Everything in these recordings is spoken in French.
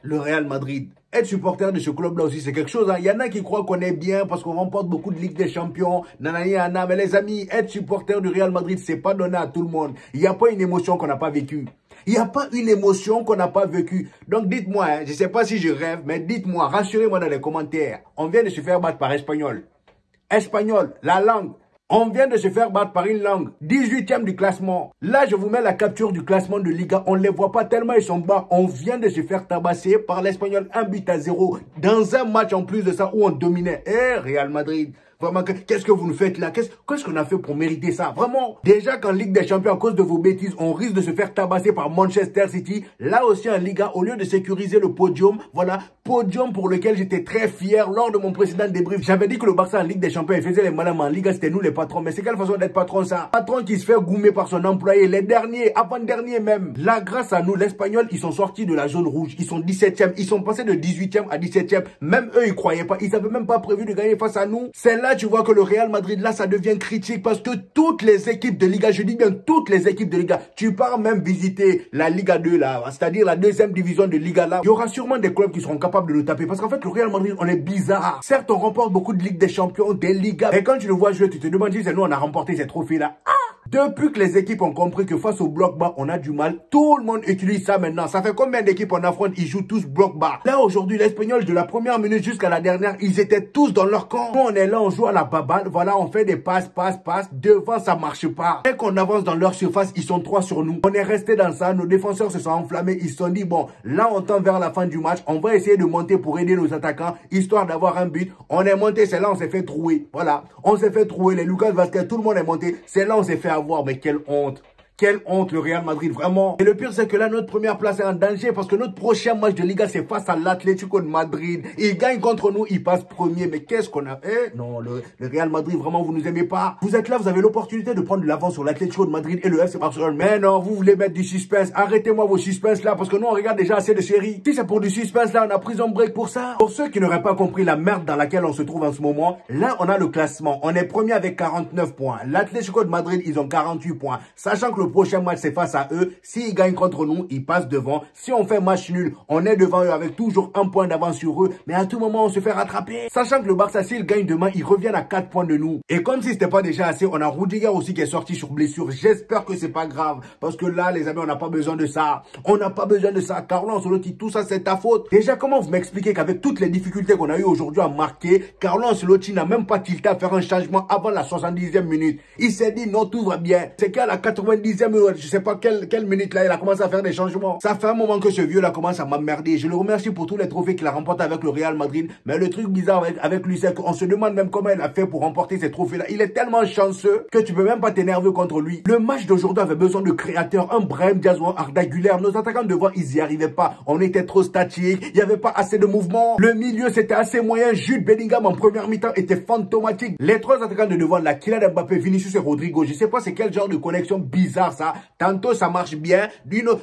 le Real Madrid. Être supporter de ce club-là aussi, c'est quelque chose. Il y en a qui croient qu'on est bien parce qu'on remporte beaucoup de Ligue des Champions. Nanani, Anna. Mais les amis, être supporter du Real Madrid, c'est pas donné à tout le monde. Il n'y a pas une émotion qu'on n'a pas vécue. Il n'y a pas une émotion qu'on n'a pas vécue. Donc dites-moi, je ne sais pas si je rêve, mais dites-moi, rassurez-moi dans les commentaires. On vient de se faire battre par Espagnol. Espagnol, la langue. On vient de se faire battre par une langue. 18e du classement. Là, je vous mets la capture du classement de Liga. On ne les voit pas tellement ils sont bas. On vient de se faire tabasser par l'Espagnol 1-0. Dans un match en plus de ça où on dominait. Real Madrid. Vraiment, qu'est-ce que vous nous faites là? Qu'est-ce qu'on a fait pour mériter ça? Vraiment, déjà qu'en Ligue des Champions, à cause de vos bêtises, on risque de se faire tabasser par Manchester City. Là aussi en Liga, au lieu de sécuriser le podium, voilà, podium pour lequel j'étais très fier lors de mon précédent débrief. J'avais dit que le Barça en Ligue des Champions, il faisait les malins, mais en Liga, c'était nous les patrons. Mais c'est quelle façon d'être patron ça? Patron qui se fait goumer par son employé, les derniers, avant-derniers même. Là, grâce à nous, l'Espagnol, ils sont sortis de la zone rouge. Ils sont 17e. Ils sont passés de 18e à 17e. Même eux, ils croyaient pas. Ils n'avaient même pas prévu de gagner face à nous. C'est là, tu vois que le Real Madrid, là, ça devient critique parce que toutes les équipes de Liga, je dis bien toutes les équipes de Liga, tu pars même visiter la Liga 2, là, c'est-à-dire la deuxième division de Liga, là, il y aura sûrement des clubs qui seront capables de le taper parce qu'en fait, le Real Madrid, on est bizarre. Certes, on remporte beaucoup de Ligue des Champions, des Ligas, mais quand tu le vois jouer, tu te demandes si c'est nous, on a remporté ces trophées-là. Depuis que les équipes ont compris que face au bloc bas, on a du mal, tout le monde utilise ça maintenant. Ça fait combien d'équipes on affronte? Ils jouent tous bloc bas. Là, aujourd'hui, l'Espagnol, de la première minute jusqu'à la dernière, ils étaient tous dans leur camp. Nous, on est là, on joue à la baballe. Voilà, on fait des passes. Devant, ça marche pas. Dès qu'on avance dans leur surface, ils sont 3 sur nous. On est resté dans ça. Nos défenseurs se sont enflammés. Ils se sont dit, bon, là, on tend vers la fin du match. On va essayer de monter pour aider nos attaquants, histoire d'avoir un but. On est monté, c'est là, on s'est fait trouer. Voilà. On s'est fait trouer. Les Lucas Vazquez, tout le monde est monté. C'est là, on s'est fait avoir. Mais quelle honte. Quelle honte le Real Madrid, vraiment. Et le pire, c'est que là, notre première place est en danger parce que notre prochain match de Liga, c'est face à l'Atlético de Madrid. Ils gagnent contre nous, ils passent premier. Mais qu'est-ce qu'on a fait? Non, le Real Madrid, vraiment, vous nous aimez pas. Vous êtes là, vous avez l'opportunité de prendre de l'avance sur l'Atlético de Madrid et le FC Barcelone. Mais non, vous voulez mettre du suspense. Arrêtez-moi vos suspens là parce que nous, on regarde déjà assez de séries. Si c'est pour du suspense là, on a pris un break pour ça. Pour ceux qui n'auraient pas compris la merde dans laquelle on se trouve en ce moment, là, on a le classement. On est premier avec 49 points. L'Atlético de Madrid, ils ont 48 points. Sachant que le prochain match, c'est face à eux. S'ils gagnent contre nous, ils passent devant. Si on fait match nul, on est devant eux avec toujours un point d'avance sur eux. Mais à tout moment, on se fait rattraper. Sachant que le Barça, s'ils gagnent demain, ils reviennent à 4 points de nous. Et comme si c'était pas déjà assez, on a Rudiger aussi qui est sorti sur blessure. J'espère que c'est pas grave. Parce que là, les amis, on n'a pas besoin de ça. On n'a pas besoin de ça. Carlo Ancelotti, tout ça, c'est ta faute. Déjà, comment vous m'expliquez qu'avec toutes les difficultés qu'on a eues aujourd'hui à marquer, Carlo Ancelotti n'a même pas tilté à faire un changement avant la 70e minute. Il s'est dit, non, tout va bien. C'est qu'à la 90e, je sais pas quelle minute là, il a commencé à faire des changements. Ça fait un moment que ce vieux là commence à m'emmerder. Je le remercie pour tous les trophées qu'il a remportés avec le Real Madrid. Mais le truc bizarre avec lui, c'est qu'on se demande même comment il a fait pour remporter ces trophées là. Il est tellement chanceux que tu peux même pas t'énerver contre lui. Le match d'aujourd'hui avait besoin de créateurs. Un Brahim Diaz ou un Arda Güler. Nos attaquants devant, ils y arrivaient pas. On était trop statiques. Il n'y avait pas assez de mouvement. Le milieu, c'était assez moyen. Jude Bellingham en première mi-temps était fantomatique. Les 3 attaquants de devant, la Kylian Mbappé, Vinicius et Rodrigo. Je sais pas c'est quel genre de connexion bizarre ça. Tantôt ça marche bien,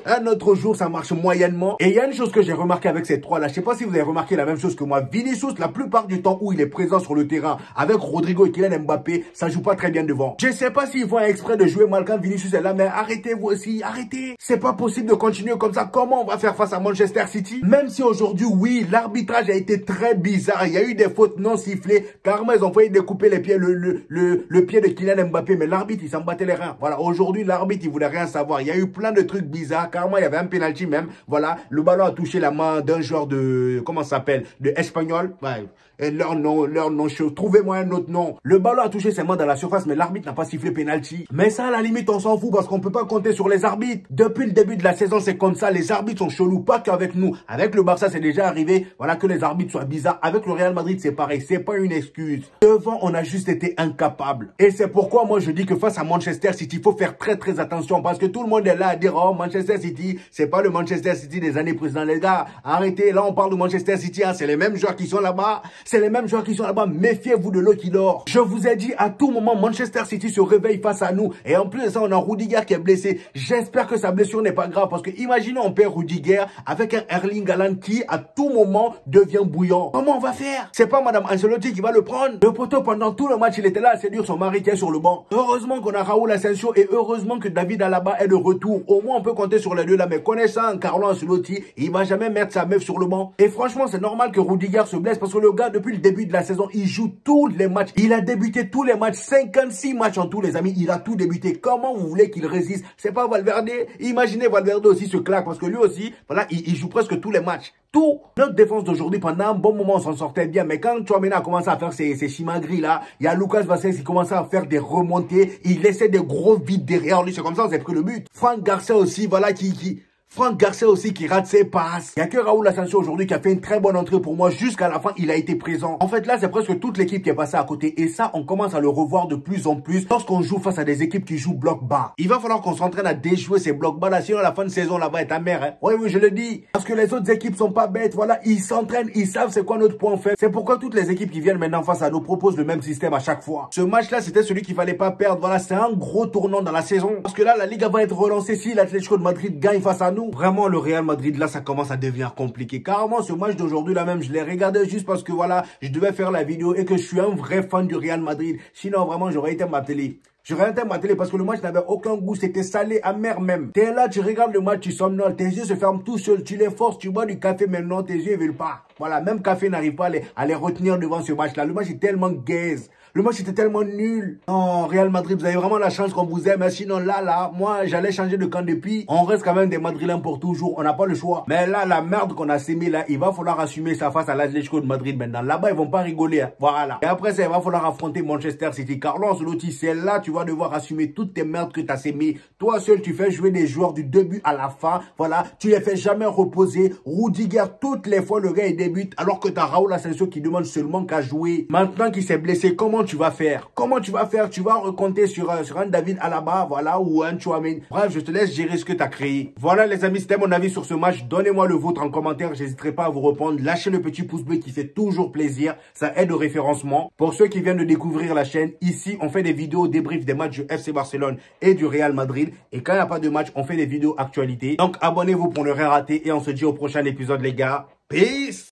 un autre jour ça marche moyennement. Et il y a une chose que j'ai remarqué avec ces 3 là, je sais pas si vous avez remarqué la même chose que moi. Vinicius, la plupart du temps où il est présent sur le terrain avec Rodrigo et Kylian Mbappé, ça joue pas très bien devant. Je sais pas s'ils font exprès de jouer mal quand Vinicius est là, mais arrêtez vous aussi, arrêtez. C'est pas possible de continuer comme ça. Comment on va faire face à Manchester City? Même si aujourd'hui, oui, l'arbitrage a été très bizarre, il y a eu des fautes non sifflées. Carrément, ils ont failli découper les pieds, le pied de Kylian Mbappé, mais l'arbitre, il s'en battait les reins. Voilà, aujourd'hui, l'arbitre, il voulait rien savoir. Il y a eu plein de trucs bizarres. Carrément, il y avait un penalty même. Voilà, le ballon a touché la main d'un joueur de, comment ça s'appelle, de Espagnol. Ouais. Et leur nom, trouvez-moi un autre nom. Le ballon a touché ses mains dans la surface, mais l'arbitre n'a pas sifflé penalty. Mais ça, à la limite, on s'en fout parce qu'on peut pas compter sur les arbitres. Depuis le début de la saison, c'est comme ça. Les arbitres sont chelous, pas qu'avec nous. Avec le Barça, c'est déjà arrivé. Voilà, que les arbitres soient bizarres. Avec le Real Madrid, c'est pareil. C'est pas une excuse. Devant, on a juste été incapable. Et c'est pourquoi moi, je dis que face à Manchester City, il faut faire très attention parce que tout le monde est là à dire, oh, Manchester City, c'est pas le Manchester City des années précédentes. Les gars, arrêtez. Là, on parle de Manchester City, hein. C'est les mêmes joueurs qui sont là-bas. C'est les mêmes joueurs qui sont là-bas. Méfiez-vous de l'eau qui dort. Je vous ai dit, à tout moment, Manchester City se réveille face à nous. Et en plus de ça, on a Rudiger qui est blessé. J'espère que sa blessure n'est pas grave. Parce que imaginez, on perd Rudiger avec un Erling Haaland qui, à tout moment, devient bouillant. Comment on va faire? C'est pas Madame Ancelotti qui va le prendre. Le poteau, pendant tout le match, il était là à séduire son mari qui est sur le banc. Heureusement qu'on a Raúl Asensio et heureusement que David Alaba est de retour. Au moins, on peut compter sur les deux là. Mais connaissant Carlo Ancelotti, il va jamais mettre sa meuf sur le banc. Et franchement, c'est normal que Rudiger se blesse parce que le gars, depuis le début de la saison, il joue tous les matchs. Il a débuté tous les matchs, 56 matchs en tout, les amis. Il a tout débuté. Comment vous voulez qu'il résiste? C'est pas Valverde. Imaginez Valverde aussi se claque parce que lui aussi, voilà, il joue presque tous les matchs. Tout. Notre défense d'aujourd'hui, pendant un bon moment, on s'en sortait bien. Mais quand Tchouaméni a commencé à faire ses chimagris là, il y a Lucas Vazquez qui commençait à faire des remontées. Il laissait des gros vides derrière lui. C'est comme ça, on s'est pris le but. Franck Garcia aussi, voilà, Franck Garcia aussi qui rate ses passes. Il n'y a que Raúl Asensio aujourd'hui qui a fait une très bonne entrée pour moi. Jusqu'à la fin, il a été présent. En fait, là, c'est presque toute l'équipe qui est passée à côté. Et ça, on commence à le revoir de plus en plus lorsqu'on joue face à des équipes qui jouent bloc bas. Il va falloir qu'on s'entraîne à déjouer ces blocs bas là. Sinon, à la fin de saison, là va être amère. Hein. Oui, je le dis. Parce que les autres équipes sont pas bêtes. Voilà, ils s'entraînent, ils savent c'est quoi notre point faible. C'est pourquoi toutes les équipes qui viennent maintenant face à nous proposent le même système à chaque fois. Ce match-là, c'était celui qu'il fallait pas perdre. Voilà, c'est un gros tournant dans la saison. Parce que là, la Liga va être relancée si l'Atlético de Madrid gagne face à nous. Vraiment, le Real Madrid, là, ça commence à devenir compliqué. Carrément, ce match d'aujourd'hui, là même, je l'ai regardé juste parce que, voilà, je devais faire la vidéo et que je suis un vrai fan du Real Madrid. Sinon, vraiment, j'aurais été à ma télé. J'aurais été à ma télé parce que le match n'avait aucun goût. C'était salé, amer même. T'es là, tu regardes le match, tu somnoles. Tes yeux se ferment tout seuls. Tu les forces, tu bois du café maintenant. Tes yeux ne veulent pas. Voilà, même café n'arrive pas à les retenir devant ce match-là. Le match est tellement gaze. Le match était tellement nul. Non, Real Madrid, vous avez vraiment la chance qu'on vous aime. Mais sinon, là, moi, j'allais changer de camp depuis. On reste quand même des Madrilènes pour toujours. On n'a pas le choix. Mais là, la merde qu'on a sémée, là, il va falloir assumer ça face à l'Atlético de Madrid maintenant. Là-bas, ils vont pas rigoler. Hein. Voilà. Et après ça, il va falloir affronter Manchester City. Carlo Ancelotti, c'est là, tu vas devoir assumer toutes tes merdes que tu as sémées. Toi seul, tu fais jouer des joueurs du début à la fin. Voilà. Tu les fais jamais reposer. Rudiger, toutes les fois, le gars, il débute. Alors que tu as Raúl Asensio qui demande seulement qu'à jouer. Maintenant qu'il s'est blessé, comment tu vas faire? Comment tu vas faire? Tu vas recompter sur un David Alaba, voilà, ou un Tchouaméni. Bref, je te laisse gérer ce que tu as créé. Voilà les amis, c'était mon avis sur ce match. Donnez-moi le vôtre en commentaire, j'hésiterai pas à vous répondre. Lâchez le petit pouce bleu qui fait toujours plaisir, ça aide au référencement. Pour ceux qui viennent de découvrir la chaîne, ici on fait des vidéos débrief des matchs du FC Barcelone et du Real Madrid. Et quand il n'y a pas de match, on fait des vidéos actualités. Donc abonnez-vous pour ne rien rater et on se dit au prochain épisode les gars. Peace!